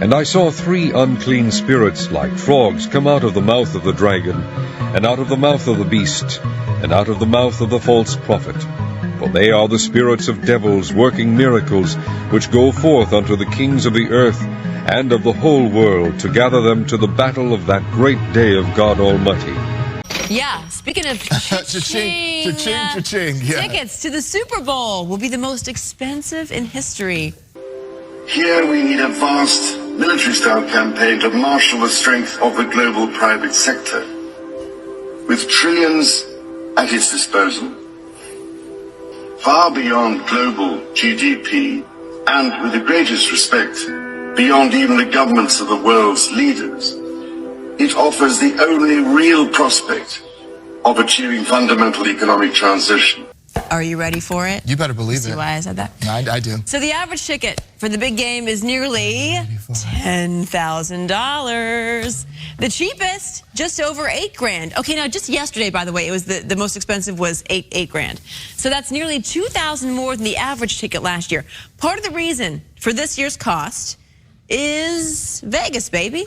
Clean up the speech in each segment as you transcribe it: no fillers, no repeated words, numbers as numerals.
And I saw 3 unclean spirits like frogs come out of the mouth of the dragon, and out of the mouth of the beast, and out of the mouth of the false prophet. For they are the spirits of devils working miracles, which go forth unto the kings of the earth and of the whole world, to gather them to the battle of that great day of God Almighty. Yeah, speaking of cha-ching, cha-ching, yeah. Tickets to the Super Bowl will be the most expensive in history. Here we need a vast military-style campaign to marshal the strength of the global private sector. With trillions at its disposal, far beyond global GDP, and with the greatest respect, beyond even the governments of the world's leaders, it offers the only real prospect of achieving fundamental economic transition. Are you ready for it? You better believe See it. why I said that? I do. So the average ticket for the big game is nearly $10,000. The cheapest, just over $8,000. Okay, now just yesterday, by the way, it was the most expensive was $8,000. So that's nearly $2,000 more than the average ticket last year. Part of the reason for this year's cost is Vegas, baby.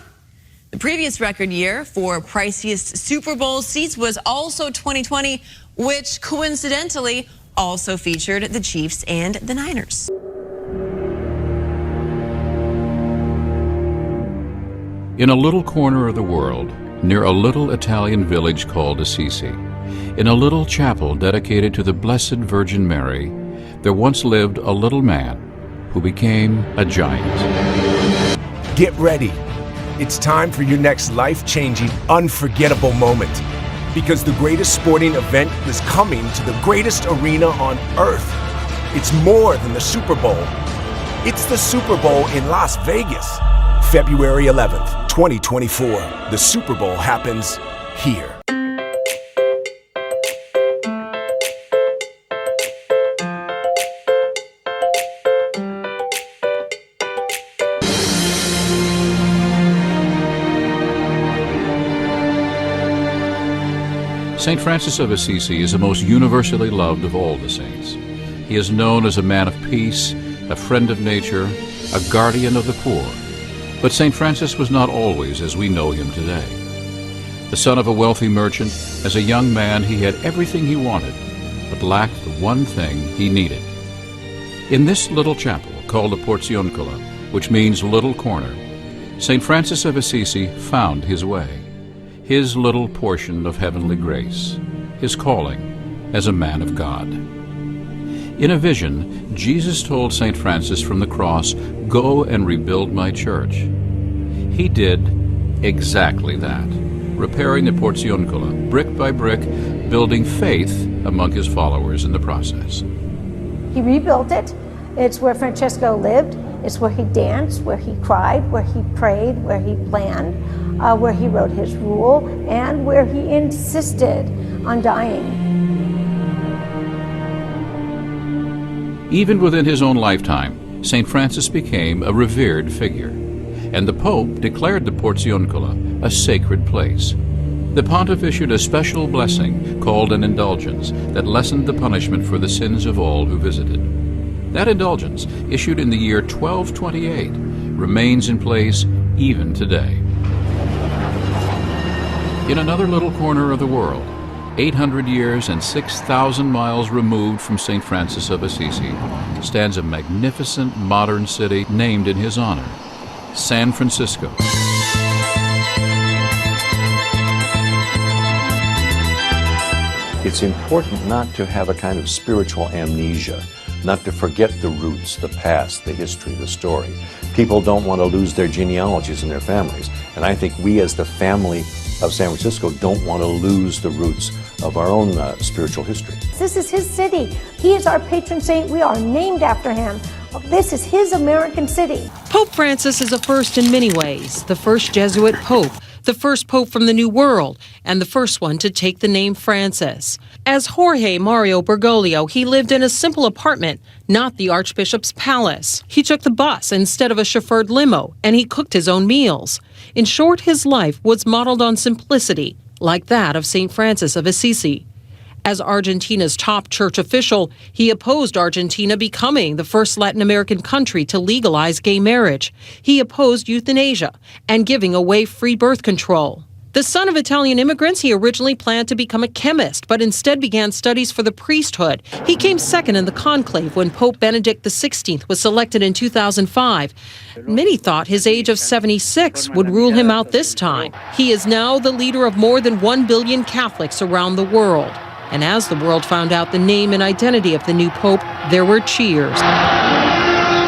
The previous record year for priciest Super Bowl seats was also 2020, which coincidentally also featured the Chiefs and the Niners. In a little corner of the world, near a little Italian village called Assisi, in a little chapel dedicated to the Blessed Virgin Mary, there once lived a little man who became a giant. Get ready. It's time for your next life-changing, unforgettable moment. Because the greatest sporting event is coming to the greatest arena on earth. It's more than the Super Bowl. It's the Super Bowl in Las Vegas. February 11th, 2024. The Super Bowl happens here. St. Francis of Assisi is the most universally loved of all the saints. He is known as a man of peace, a friend of nature, a guardian of the poor. But St. Francis was not always as we know him today. The son of a wealthy merchant, as a young man he had everything he wanted, but lacked the one thing he needed. In this little chapel, called the Porzioncula, which means little corner, St. Francis of Assisi found his way, his little portion of heavenly grace, his calling as a man of God. In a vision, Jesus told St. Francis from the cross, "Go and rebuild my church." He did exactly that, repairing the Porzioncula brick by brick, building faith among his followers in the process. He rebuilt it. It's where Francesco lived. It's where he danced, where he cried, where he prayed, where he planned, where he wrote his rule, and where he insisted on dying. Even within his own lifetime, St. Francis became a revered figure, and the Pope declared the Porzioncula a sacred place. The pontiff issued a special blessing called an indulgence that lessened the punishment for the sins of all who visited. That indulgence, issued in the year 1228, remains in place even today. In another little corner of the world, 800 years and 6,000 miles removed from St. Francis of Assisi, stands a magnificent modern city named in his honor, San Francisco. It's important not to have a kind of spiritual amnesia, not to forget the roots, the past, the history, the story. People don't want to lose their genealogies and their families, and I think we as the family of San Francisco don't want to lose the roots of our own spiritual history. This is his city. He is our patron saint. We are named after him. This is his American city. Pope Francis is a first in many ways. The first Jesuit pope, the first pope from the New World, and the first one to take the name Francis. As Jorge Mario Bergoglio, he lived in a simple apartment, not the Archbishop's palace. He took the bus instead of a chauffeured limo, and he cooked his own meals. In short, his life was modeled on simplicity, like that of St. Francis of Assisi. As Argentina's top church official, he opposed Argentina becoming the first Latin American country to legalize gay marriage. He opposed euthanasia and giving away free birth control. The son of Italian immigrants, he originally planned to become a chemist, but instead began studies for the priesthood. He came second in the conclave when Pope Benedict XVI was selected in 2005. Many thought his age of 76 would rule him out this time. He is now the leader of more than 1 billion Catholics around the world. And as the world found out the name and identity of the new pope, there were cheers.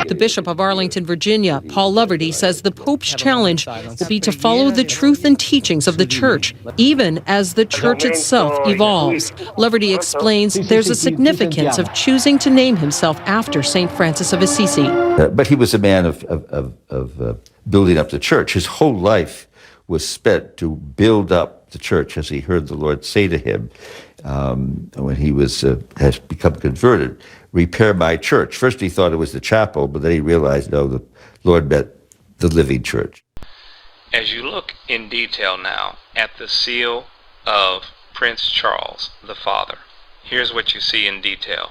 The Bishop of Arlington, Virginia, Paul Loverty, says the Pope's challenge will be to follow the truth and teachings of the Church, even as the Church itself evolves. Loverty explains there's a significance of choosing to name himself after St. Francis of Assisi. But he was a man of building up the Church. His whole life was spent to build up the Church, as he heard the Lord say to him when he has become converted. Repair my church. First he thought it was the chapel, but then he realized, no, the Lord meant the living church. As you look in detail now at the seal of Prince Charles, the Father, here's what you see in detail.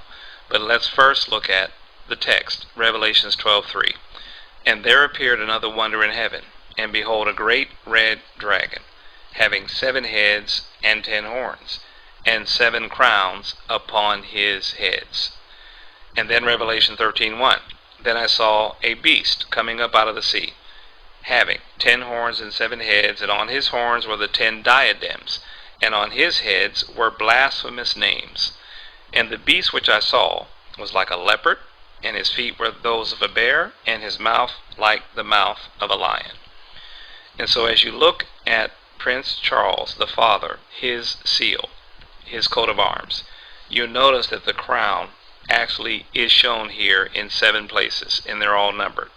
But let's first look at the text, Revelations 12:3. And there appeared another wonder in heaven, and behold, a great red dragon, having 7 heads and 10 horns, and 7 crowns upon his heads. And then Revelation 13:1. Then I saw a beast coming up out of the sea, having 10 horns and 7 heads, and on his horns were the 10 diadems, and on his heads were blasphemous names. And the beast which I saw was like a leopard, and his feet were those of a bear, and his mouth like the mouth of a lion. And so as you look at Prince Charles, the Father, his seal, his coat of arms, you notice that the crown actually is shown here in 7 places, and they're all numbered.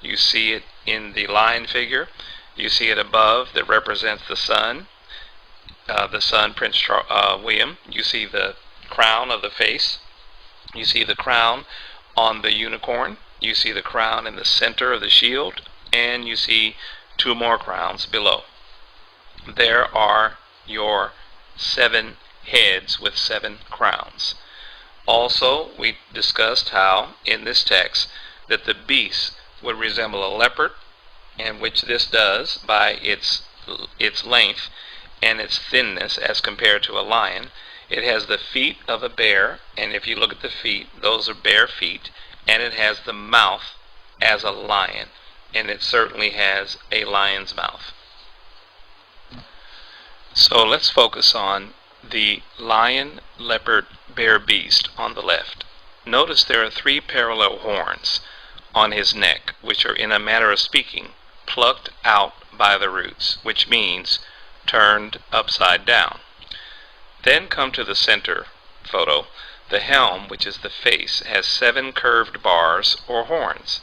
You see it in the lion figure. You see it above that represents the sun, Prince William. You see the crown of the face. You see the crown on the unicorn. You see the crown in the center of the shield, and you see 2 more crowns below. There are your 7 heads with 7 crowns. Also, we discussed how in this text that the beast would resemble a leopard, and which this does by its length and its thinness as compared to a lion. It has the feet of a bear, and if you look at the feet, those are bare feet, and it has the mouth as a lion, and it certainly has a lion's mouth. So let's focus on the lion, leopard, bear beast on the left. Notice there are 3 parallel horns on his neck, which are, in a manner of speaking, plucked out by the roots, which means turned upside down. Then come to the center photo. The helm, which is the face, has 7 curved bars or horns.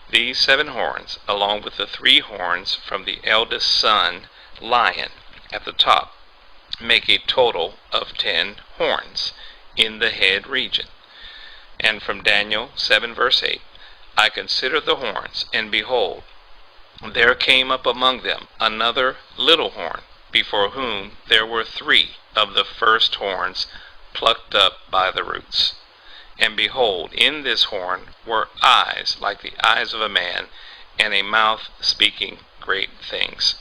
These 7 horns, along with the 3 horns from the eldest son, lion, at the top, make a total of 10 horns in the head region. And from Daniel 7 verse 8, I considered the horns, and behold, there came up among them another little horn, before whom there were 3 of the first horns plucked up by the roots. And behold, in this horn were eyes like the eyes of a man, and a mouth speaking great things.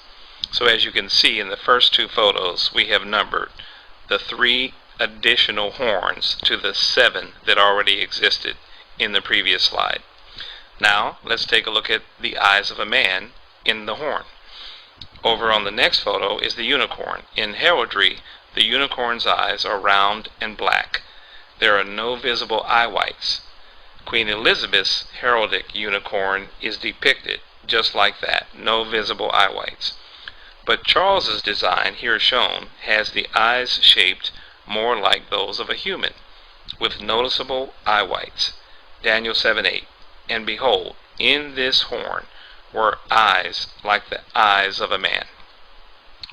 So as you can see in the first 2 photos, we have numbered the 3 additional horns to the 7 that already existed in the previous slide. Now let's take a look at the eyes of a man in the horn. Over on the next photo is the unicorn. In heraldry, the unicorn's eyes are round and black. There are no visible eye whites. Queen Elizabeth's heraldic unicorn is depicted just like that, no visible eye whites. But Charles's design, here shown, has the eyes shaped more like those of a human, with noticeable eye whites. Daniel 7:8. And behold, in this horn were eyes like the eyes of a man.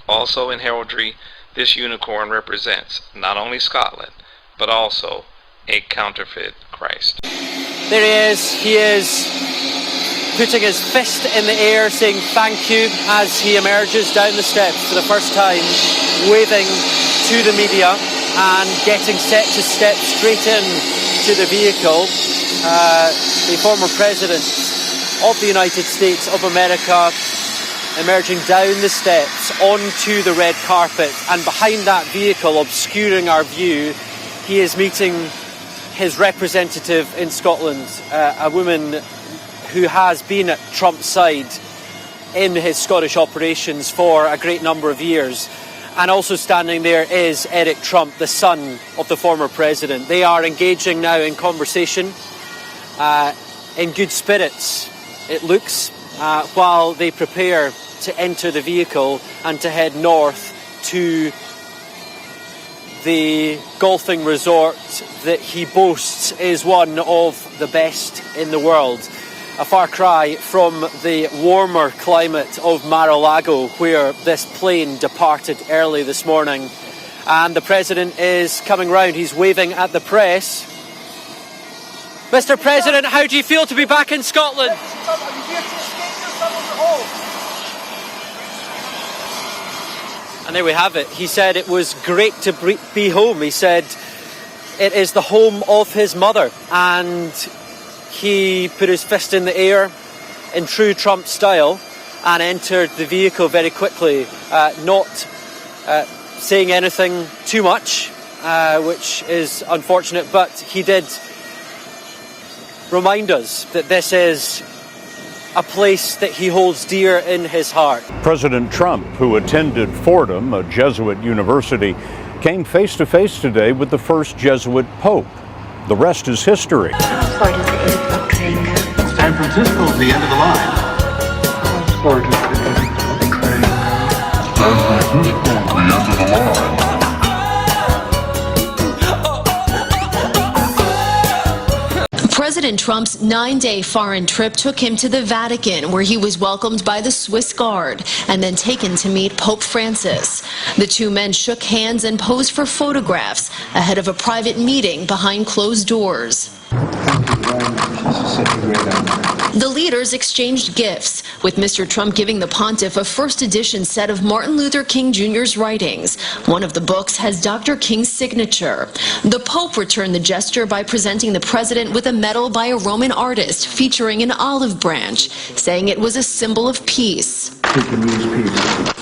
Also in heraldry, this unicorn represents not only Scotland, but also a counterfeit Christ. There he is. He is putting his fist in the air, saying thank you as he emerges down the steps for the first time, waving to the media. and getting set to step straight in to the vehicle. The former president of the United States of America emerging down the steps onto the red carpet, and behind that vehicle, obscuring our view, he is meeting his representative in Scotland, a woman who has been at Trump's side in his Scottish operations for a great number of years. And also standing there is Eric Trump, the son of the former president. They are engaging now in conversation, in good spirits, it looks, while they prepare to enter the vehicle and to head north to the golfing resort that he boasts is one of the best in the world. A far cry from the warmer climate of Mar-a-Lago, where this plane departed early this morning. And the president is coming round. He's waving at the press. Mr. President, how do you feel to be back in Scotland? And there we have it. He said it was great to be home. He said it is the home of his mother. And he put his fist in the air in true Trump style and entered the vehicle very quickly, not saying anything too much, which is unfortunate, but he did remind us that this is a place that he holds dear in his heart. President Trump, who attended Fordham, a Jesuit university, came face to face today with the first Jesuit Pope. The rest is history. San Francisco is the end of the line. President Trump's 9-day foreign trip took him to the Vatican, where he was welcomed by the Swiss Guard and then taken to meet Pope Francis. The two men shook hands and posed for photographs ahead of a private meeting behind closed doors. The leaders exchanged gifts, with Mr. Trump giving the pontiff a first edition set of Martin Luther King Jr.'s writings. One of the books has Dr. King's signature. The Pope returned the gesture by presenting the president with a medal by a Roman artist featuring an olive branch, saying it was a symbol of peace.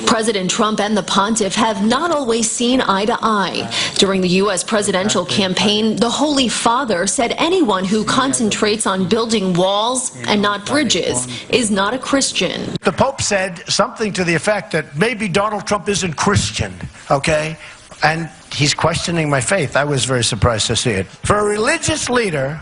President Trump and the pontiff have not always seen eye to eye. During the U.S. presidential campaign, the Holy Father said anyone who concentrates on building walls and not bridges is not a Christian. The Pope said something to the effect that maybe Donald Trump isn't Christian, okay? And he's questioning my faith. I was very surprised to see it. For a religious leader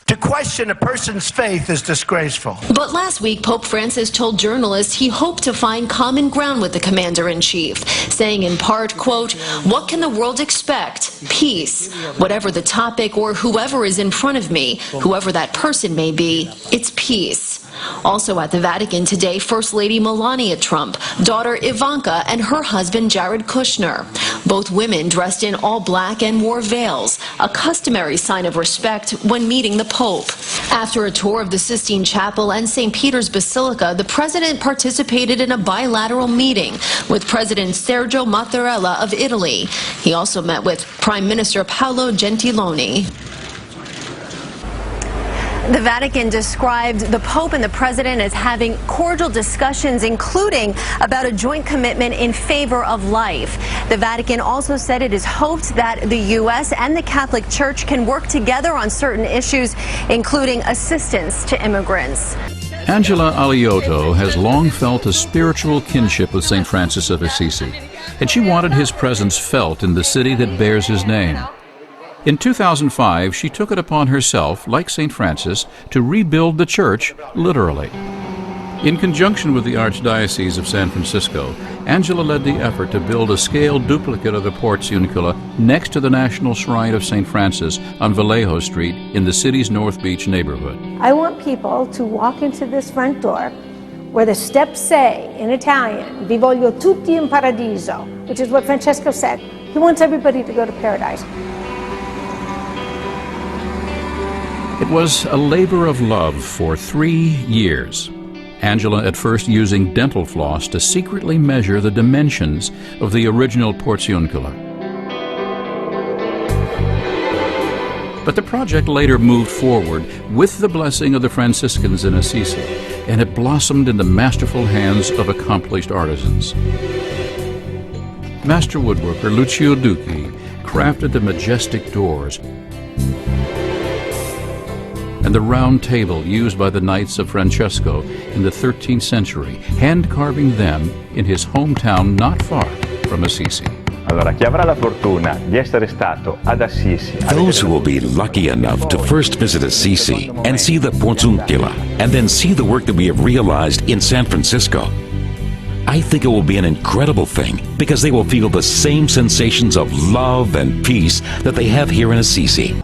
to question a person's faith is disgraceful. But last week, Pope Francis told journalists he hoped to find common ground with the commander-in-chief, saying in part, quote, "What can the world expect? Peace. Whatever the topic or whoever is in front of me, whoever that person may be, it's peace." Also at the Vatican today, First Lady Melania Trump, daughter Ivanka, and her husband Jared Kushner. Both women dressed in all black and wore veils, a customary sign of respect when meeting the Pope. After a tour of the Sistine Chapel and St. Peter's Basilica, the president participated in a bilateral meeting with President Sergio Mattarella of Italy. He also met with Prime Minister Paolo Gentiloni. The Vatican described the Pope and the President as having cordial discussions, including about a joint commitment in favor of life. The Vatican also said it is hoped that the U.S. and the Catholic Church can work together on certain issues, including assistance to immigrants. Angela Aliotto has long felt a spiritual kinship with St. Francis of Assisi, and she wanted his presence felt in the city that bears his name. In 2005, she took it upon herself, like St. Francis, to rebuild the church, literally. In conjunction with the Archdiocese of San Francisco, Angela led the effort to build a scale duplicate of the Portiuncula next to the National Shrine of St. Francis on Vallejo Street in the city's North Beach neighborhood. I want people to walk into this front door where the steps say, in Italian, "Vi voglio tutti in paradiso," which is what Francesco said. He wants everybody to go to paradise. It was a labor of love for 3 years. Angela at first using dental floss to secretly measure the dimensions of the original Portiuncula. But the project later moved forward with the blessing of the Franciscans in Assisi, and it blossomed in the masterful hands of accomplished artisans. Master woodworker Lucio Ducci crafted the majestic doors and the round table used by the Knights of Francesco in the 13th century, hand-carving them in his hometown not far from Assisi. Allora, chi avrà la fortuna di essere stato ad Assisi. Those who will be lucky enough to first visit Assisi and see the Porzuncula, and then see the work that we have realized in San Francisco, I think it will be an incredible thing, because they will feel the same sensations of love and peace that they have here in Assisi.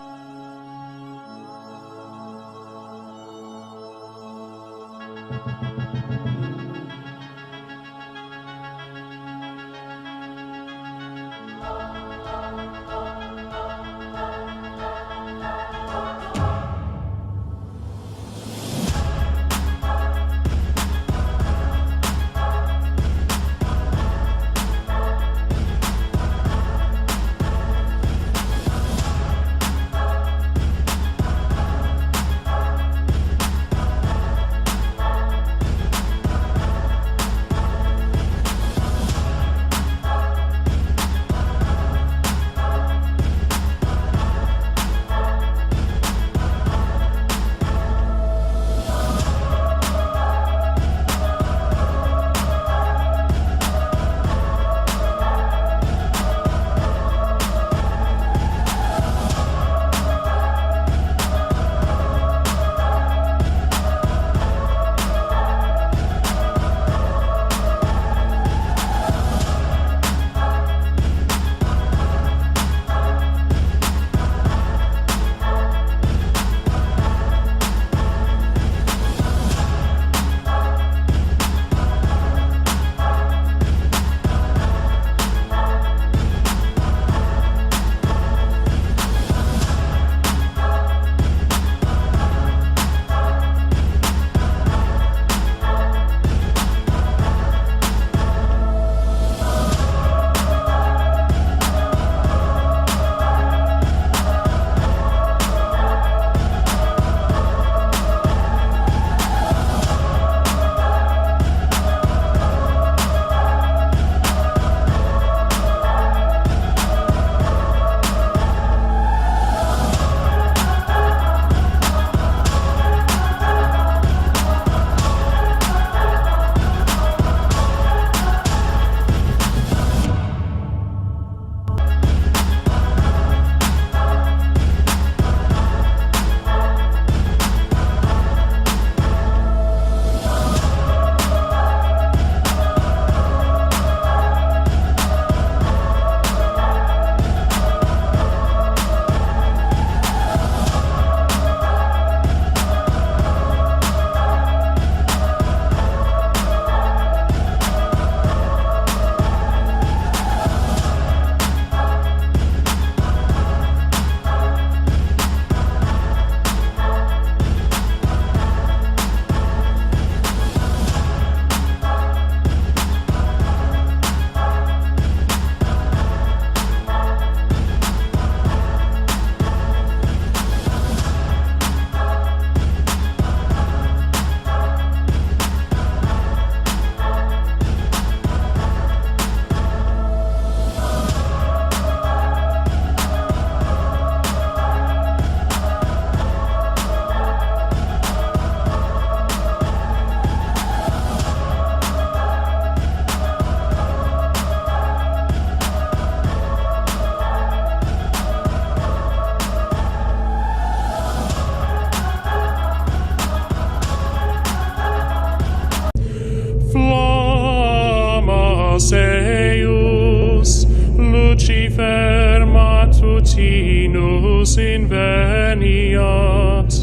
Seus Lucifer matutinus inveniat,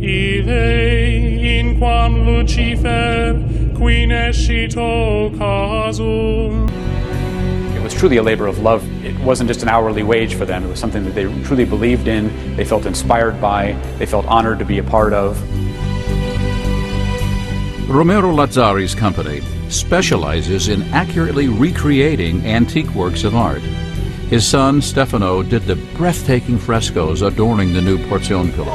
Ille inquam Lucifer qui nescito casum. It was truly a labor of love. It wasn't just an hourly wage for them. It was something that they truly believed in, they felt inspired by, they felt honored to be a part of. Romero Lazzari's company specializes in accurately recreating antique works of art. His son, Stefano, did the breathtaking frescoes adorning the new Porzioncula.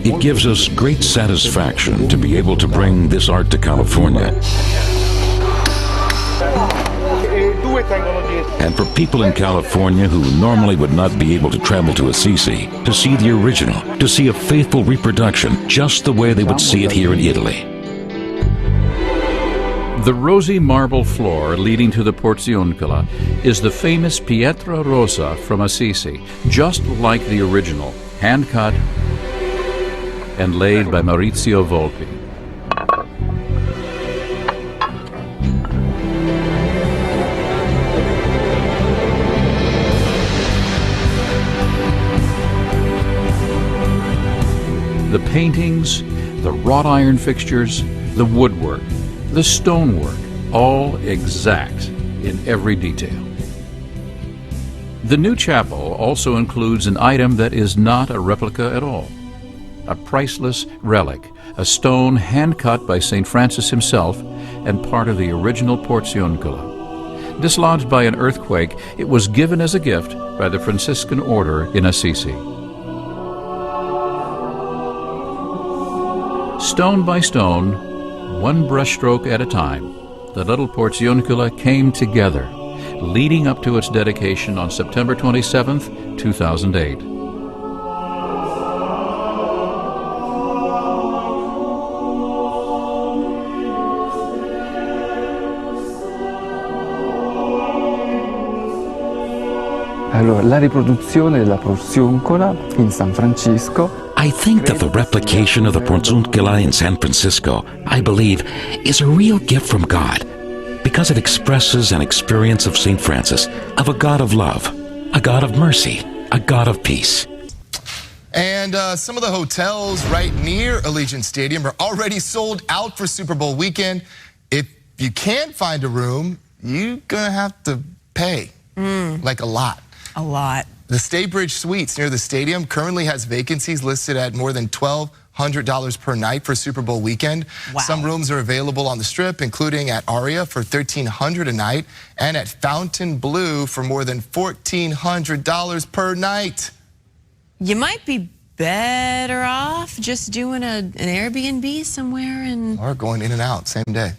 It gives us great satisfaction to be able to bring this art to California. And for people in California who normally would not be able to travel to Assisi, to see the original, to see a faithful reproduction just the way they would see it here in Italy. The rosy marble floor leading to the Porzioncula is the famous Pietra Rossa from Assisi, just like the original, hand-cut and laid by Maurizio Volpi. The paintings, the wrought iron fixtures, the woodwork, the stonework, all exact in every detail. The new chapel also includes an item that is not a replica at all. A priceless relic, a stone hand-cut by St. Francis himself and part of the original Porzioncula. Dislodged by an earthquake, it was given as a gift by the Franciscan order in Assisi. Stone by stone, one brushstroke at a time, the little Porzioncula came together, leading up to its dedication on September 27, 2008. Allora, la riproduzione della Porzioncula in San Francisco. I think that the replication of the Porzioncula in San Francisco, I believe, is a real gift from God, because it expresses an experience of St. Francis, of a God of love, a God of mercy, a God of peace. And some of the hotels right near Allegiant Stadium are already sold out for Super Bowl weekend. If you can't find a room, you're gonna have to pay, like a lot. A lot. The Staybridge Suites near the stadium currently has vacancies listed at more than $1,200 per night for Super Bowl weekend. Wow. Some rooms are available on the Strip, including at Aria for $1,300 a night and at Fountain Blue for more than $1,400 per night. You might be better off just doing an Airbnb somewhere and... Or going in and out, same day.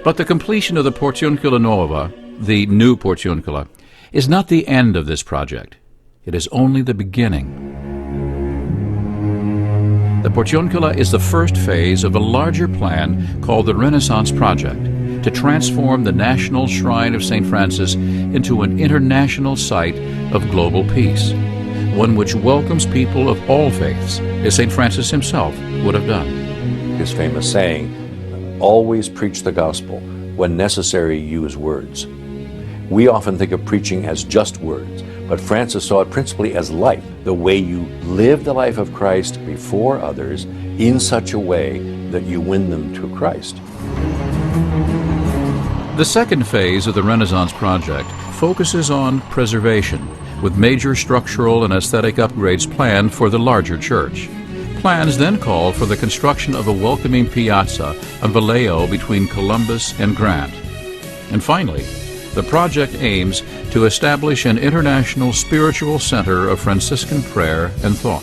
But the completion of the Porzioncula Nuova, the new Porzioncula, is not the end of this project. It is only the beginning. The Porzioncula is the first phase of a larger plan called the Renaissance Project to transform the National Shrine of St. Francis into an international site of global peace, one which welcomes people of all faiths, as St. Francis himself would have done. His famous saying, always preach the gospel. When necessary, use words. We often think of preaching as just words, but Francis saw it principally as life, the way you live the life of Christ before others in such a way that you win them to Christ. The second phase of the Renaissance Project focuses on preservation, with major structural and aesthetic upgrades planned for the larger church. Plans then called for the construction of a welcoming piazza on Vallejo between Columbus and Grant. And finally, the project aims to establish an international spiritual center of Franciscan prayer and thought.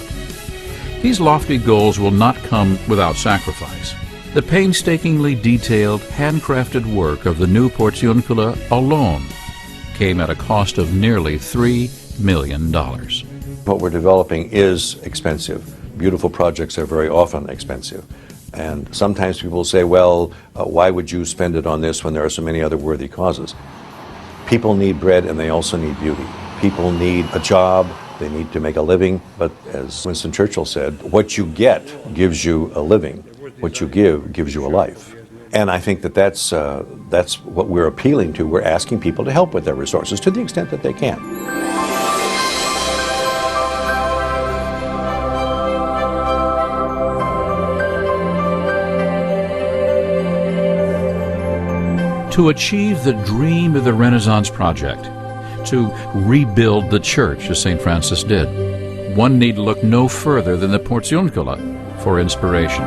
These lofty goals will not come without sacrifice. The painstakingly detailed, handcrafted work of the new Porzioncula alone came at a cost of nearly $3 million. What we're developing is expensive. Beautiful projects are very often expensive. And sometimes people say, well, why would you spend it on this when there are so many other worthy causes? People need bread and they also need beauty. People need a job, they need to make a living, but as Winston Churchill said, what you get gives you a living. What you give gives you a life. And I think that that's what we're appealing to. We're asking people to help with their resources to the extent that they can. To achieve the dream of the Renaissance Project, to rebuild the church as St. Francis did, one need look no further than the Porzioncula for inspiration.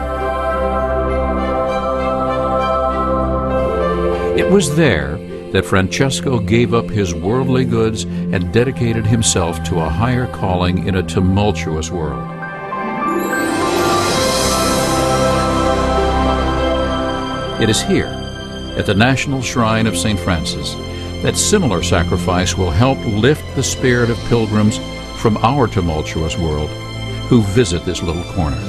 It was there, that Francesco gave up his worldly goods and dedicated himself to a higher calling in a tumultuous world. It is here, at the National Shrine of St. Francis, that similar sacrifice will help lift the spirit of pilgrims from our tumultuous world who visit this little corner,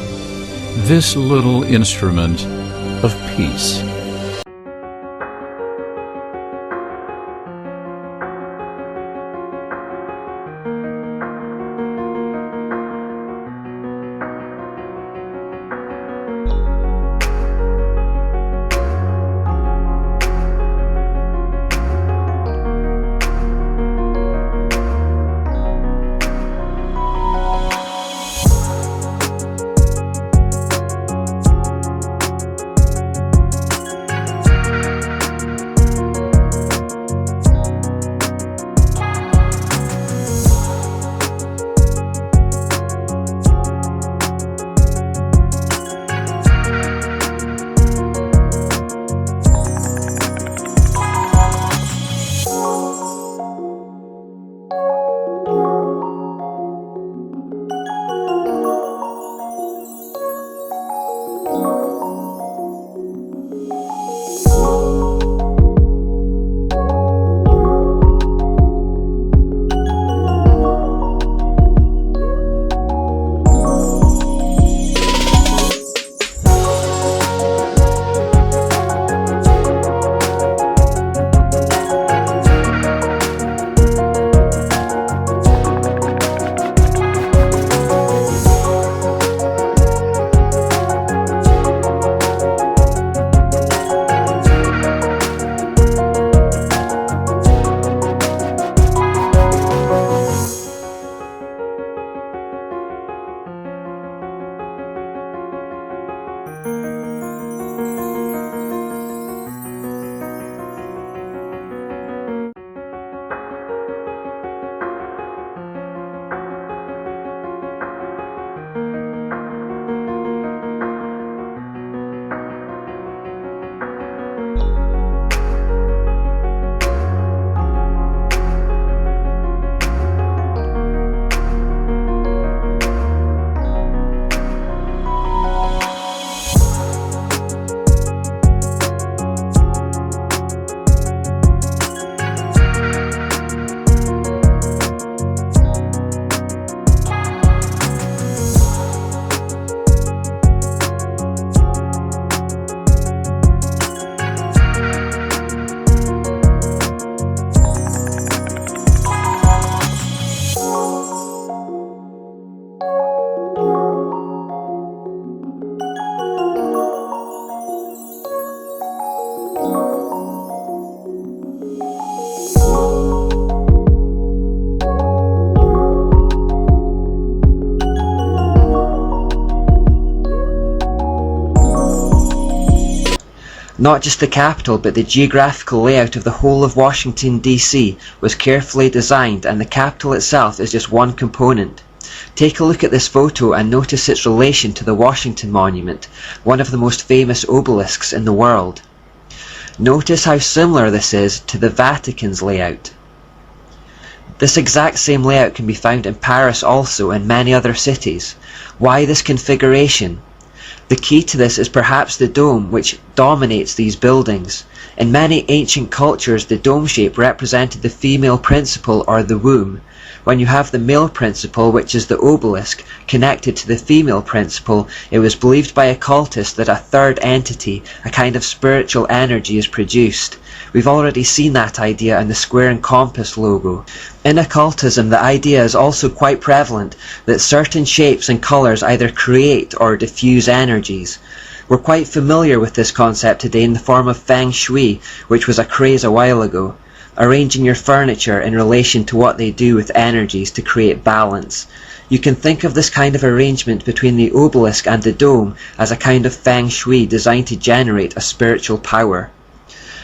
this little instrument of peace. Not just the capital, but the geographical layout of the whole of Washington, D.C. was carefully designed, and the capital itself is just one component. Take a look at this photo and notice its relation to the Washington Monument, one of the most famous obelisks in the world. Notice how similar this is to the Vatican's layout. This exact same layout can be found in Paris also and many other cities. Why this configuration? The key to this is perhaps the dome, which dominates these buildings. In many ancient cultures, the dome shape represented the female principle or the womb. When you have the male principle, which is the obelisk, connected to the female principle, it was believed by occultists that a third entity, a kind of spiritual energy, is produced. We've already seen that idea in the square and compass logo. In occultism, the idea is also quite prevalent that certain shapes and colours either create or diffuse energies. We're quite familiar with this concept today in the form of Feng Shui, which was a craze a while ago. Arranging your furniture in relation to what they do with energies to create balance. You can think of this kind of arrangement between the obelisk and the dome as a kind of Feng Shui designed to generate a spiritual power.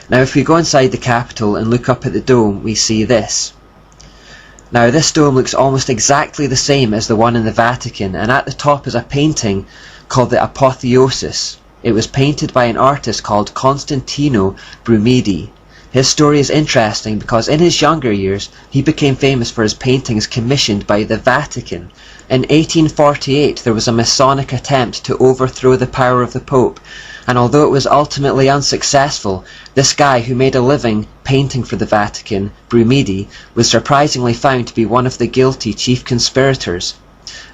Now if we go inside the Capitol and look up at the dome, we see this. Now this dome looks almost exactly the same as the one in the Vatican, and at the top is a painting called the Apotheosis. It was painted by an artist called Constantino Brumidi. His story is interesting because in his younger years he became famous for his paintings commissioned by the Vatican. In 1848 there was a Masonic attempt to overthrow the power of the Pope, and although it was ultimately unsuccessful, this guy who made a living painting for the Vatican, Brumidi, was surprisingly found to be one of the guilty chief conspirators.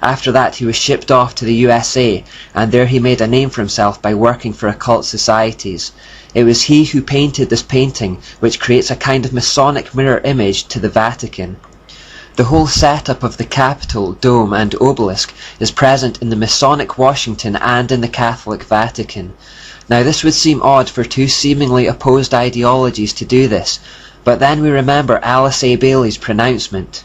After that he was shipped off to the USA, and there he made a name for himself by working for occult societies. It was he who painted this painting, which creates a kind of Masonic mirror image to the Vatican. The whole setup of the Capitol, dome and obelisk is present in the Masonic Washington and in the Catholic Vatican. Now this would seem odd for two seemingly opposed ideologies to do this, but then we remember Alice A. Bailey's pronouncement.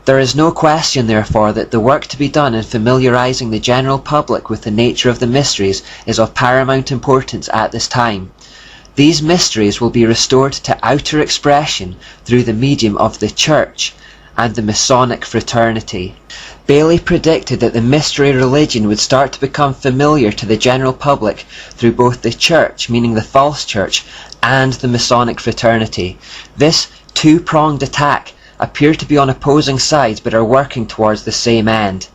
There is no question, therefore, that the work to be done in familiarizing the general public with the nature of the mysteries is of paramount importance at this time. These mysteries will be restored to outer expression through the medium of the Church and the Masonic fraternity. Bailey predicted that the mystery religion would start to become familiar to the general public through both the Church, meaning the false Church, and the Masonic fraternity. This two-pronged attack appear to be on opposing sides but are working towards the same end.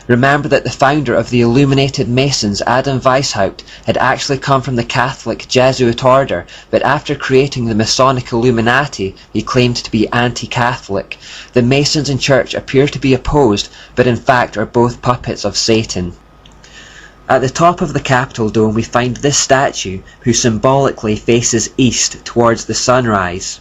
Remember that the founder of the Illuminated Masons, Adam Weishaupt, had actually come from the Catholic Jesuit order, but after creating the Masonic Illuminati, he claimed to be anti-Catholic. The Masons and Church appear to be opposed, but in fact are both puppets of Satan. At the top of the Capitol dome we find this statue, who symbolically faces east towards the sunrise.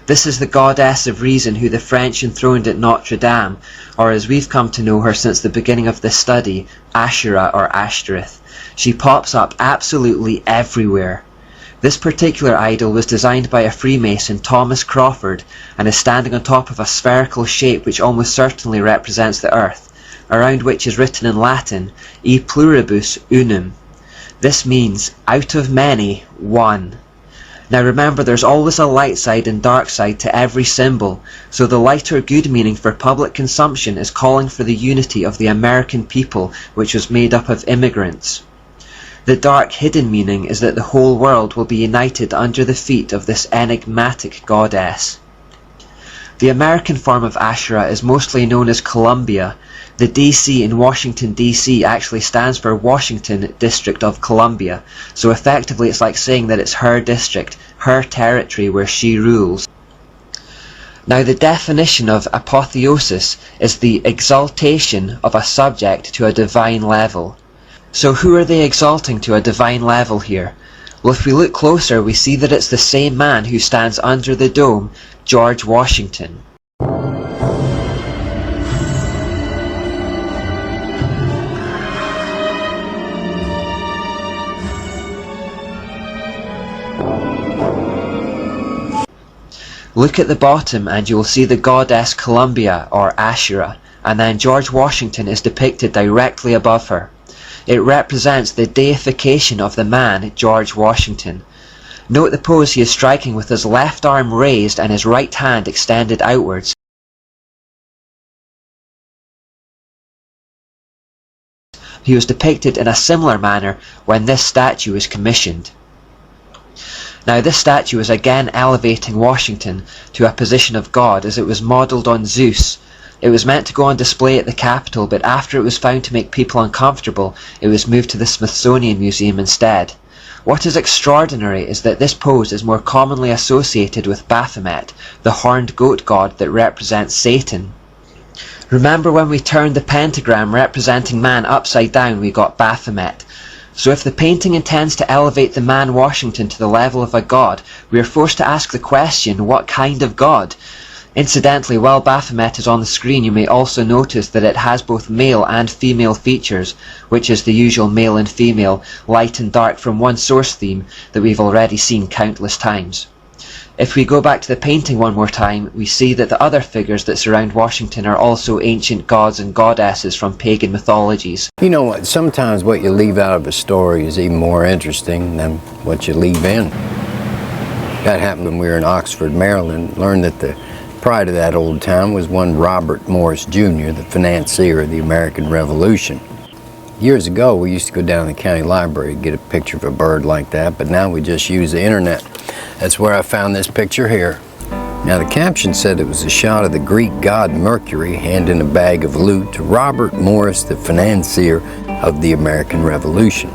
This is the goddess of reason who the French enthroned at Notre Dame, or as we've come to know her since the beginning of this study, Asherah or Ashtoreth. She pops up absolutely everywhere. This particular idol was designed by a Freemason, Thomas Crawford, and is standing on top of a spherical shape which almost certainly represents the earth, around which is written in Latin, E pluribus unum. This means, out of many, one. Now remember, there's always a light side and dark side to every symbol, so the lighter good meaning for public consumption is calling for the unity of the American people, which was made up of immigrants. The dark hidden meaning is that the whole world will be united under the feet of this enigmatic goddess. The American form of Asherah is mostly known as Columbia. The DC in Washington DC actually stands for Washington District of Columbia, so effectively it's like saying that it's her district, her territory where she rules. Now the definition of apotheosis is the exaltation of a subject to a divine level. So who are they exalting to a divine level here? Well, if we look closer we see that it's the same man who stands under the dome, George Washington. Look at the bottom and you will see the goddess Columbia or Asherah, and then George Washington is depicted directly above her. It represents the deification of the man George Washington. Note the pose he is striking with his left arm raised and his right hand extended outwards. He was depicted in a similar manner when this statue was commissioned. Now this statue is again elevating Washington to a position of God, as it was modelled on Zeus. It was meant to go on display at the Capitol, but after it was found to make people uncomfortable, it was moved to the Smithsonian Museum instead. What is extraordinary is that this pose is more commonly associated with Baphomet, the horned goat god that represents Satan. Remember when we turned the pentagram representing man upside down, we got Baphomet. So if the painting intends to elevate the man Washington to the level of a god, we are forced to ask the question, what kind of god? Incidentally, while Baphomet is on the screen, you may also notice that it has both male and female features, which is the usual male and female, light and dark from one source theme that we've already seen countless times. If we go back to the painting one more time, we see that the other figures that surround Washington are also ancient gods and goddesses from pagan mythologies. You know what, sometimes what you leave out of a story is even more interesting than what you leave in. That happened when we were in Oxford, Maryland. Learned that the pride of that old town was one Robert Morris Jr., the financier of the American Revolution. Years ago, we used to go down to the county library to get a picture of a bird like that, but now we just use the internet. That's where I found this picture here. Now, the caption said it was a shot of the Greek god Mercury handing a bag of loot to Robert Morris, the financier of the American Revolution.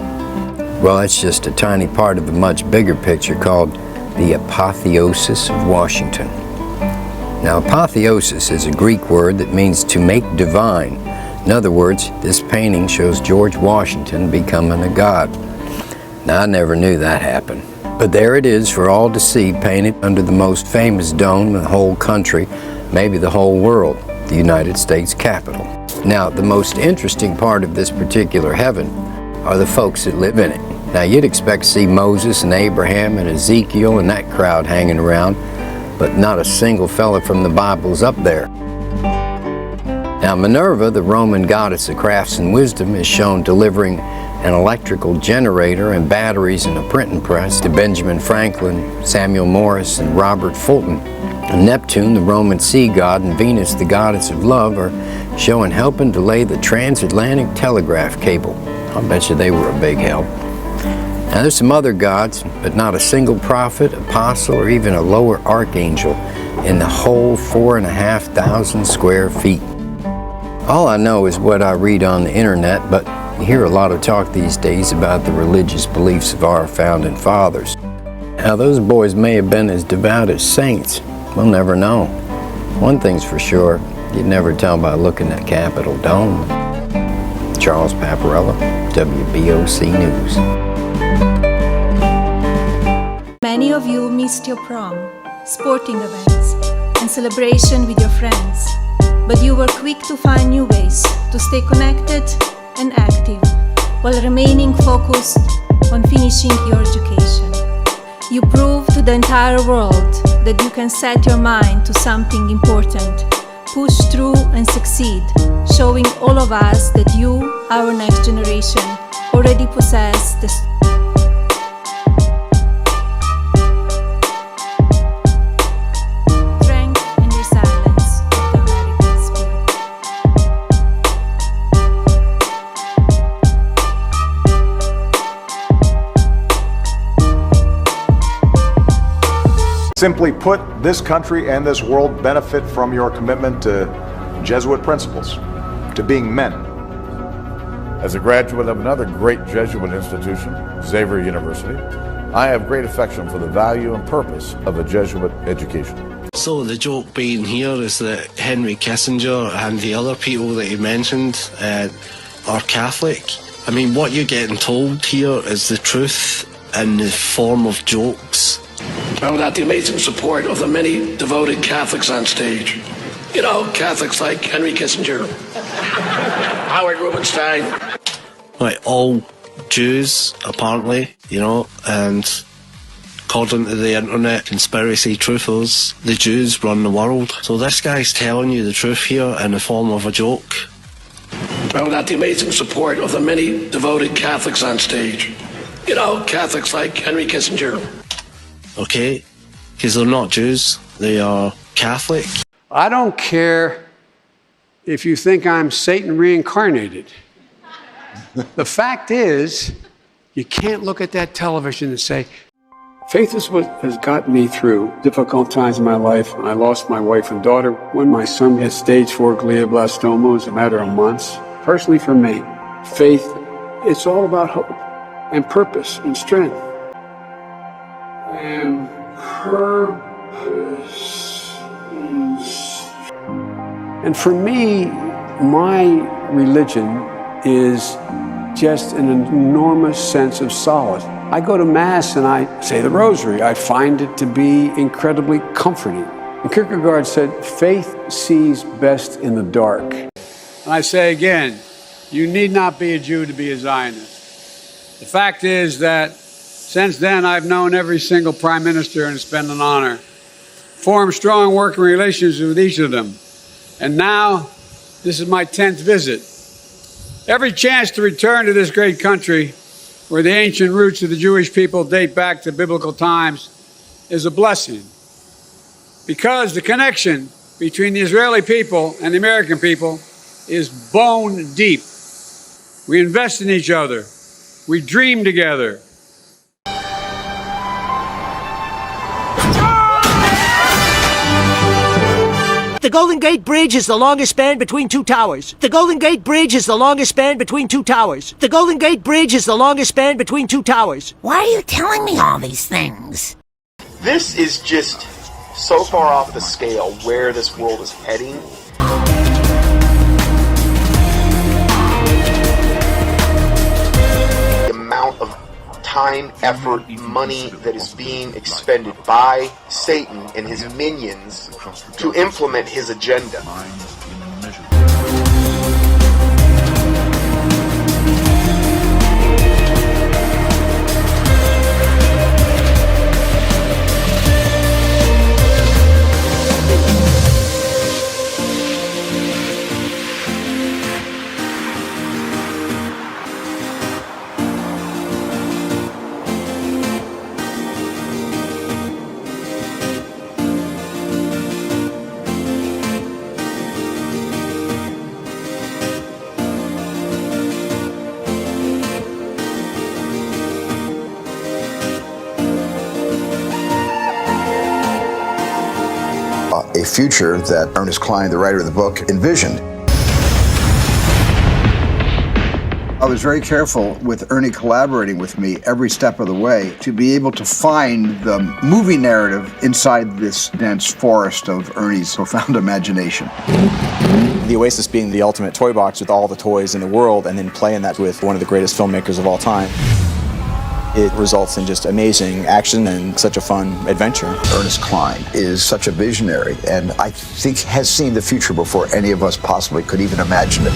Well, that's just a tiny part of a much bigger picture called the apotheosis of Washington. Now, apotheosis is a Greek word that means to make divine. In other words, this painting shows George Washington becoming a god. Now, I never knew that happened. But there it is for all to see, painted under the most famous dome in the whole country, maybe the whole world, the United States Capitol. Now, the most interesting part of this particular heaven are the folks that live in it. Now, you'd expect to see Moses and Abraham and Ezekiel and that crowd hanging around, but not a single fella from the Bible's up there. Now, Minerva, the Roman goddess of crafts and wisdom, is shown delivering an electrical generator and batteries and a printing press to Benjamin Franklin, Samuel Morse, and Robert Fulton. And Neptune, the Roman sea god, and Venus, the goddess of love, are shown helping to lay the transatlantic telegraph cable. I'll bet you they were a big help. Now, there's some other gods, but not a single prophet, apostle, or even a lower archangel in the whole 4,500 square feet. All I know is what I read on the internet, but you hear a lot of talk these days about the religious beliefs of our founding fathers. Now, those boys may have been as devout as saints. We'll never know. One thing's for sure, you'd never tell by looking at Capitol Dome. Charles Paparella, WBOC News. Many of you missed your prom, sporting events, and celebration with your friends, but you were quick to find new ways to stay connected and active while remaining focused on finishing your education. You proved to the entire world that you can set your mind to something important, push through and succeed, showing all of us that you, our next generation, already possess the strength and resilience of the American spirit. Simply put, this country and this world benefit from your commitment to Jesuit principles, to being men. As a graduate of another great Jesuit institution, Xavier University, I have great affection for the value and purpose of a Jesuit education. So the joke being here is that Henry Kissinger and the other people that he mentioned are Catholic. I mean, what you're getting told here is the truth in the form of jokes. And without the amazing support of the many devoted Catholics on stage. You know, Catholics like Henry Kissinger, Howard Rubenstein. Like all Jews, apparently, you know, and according to the internet conspiracy truthers, the Jews run the world. So this guy's telling you the truth here in the form of a joke. And without the amazing support of the many devoted Catholics on stage. You know, Catholics like Henry Kissinger. Okay? Because they're not Jews, they are Catholic. I don't care if you think I'm Satan reincarnated. The fact is, you can't look at that television and say, faith is what has gotten me through difficult times in my life. I lost my wife and daughter when my son had stage 4 glioblastoma. It was a matter of months. Personally for me, faith, it's all about hope and purpose and strength. And purpose. And for me, my religion is just an enormous sense of solace. I go to Mass and I say the Rosary. I find it to be incredibly comforting. And Kierkegaard said, faith sees best in the dark. And I say again, you need not be a Jew to be a Zionist. The fact is that since then, I've known every single prime minister, and it's been an honor. Formed strong working relations with each of them. And now, this is my 10th visit. Every chance to return to this great country, where the ancient roots of the Jewish people date back to biblical times, is a blessing. Because the connection between the Israeli people and the American people is bone deep. We invest in each other. We dream together. The Golden Gate Bridge is the longest span between two towers. The Golden Gate Bridge is the longest span between two towers. The Golden Gate Bridge is the longest span between two towers. Why are you telling me all these things? This is just so far off the scale where this world is heading. The amount of time, effort, money that is being expended by Satan and his minions to implement his agenda. A future that Ernest Cline, the writer of the book, envisioned. I was very careful with Ernie collaborating with me every step of the way to be able to find the movie narrative inside this dense forest of Ernie's profound imagination. The Oasis being the ultimate toy box with all the toys in the world, and then playing that with one of the greatest filmmakers of all time. It results in just amazing action and such a fun adventure. Ernest Cline is such a visionary, and I think has seen the future before any of us possibly could even imagine it.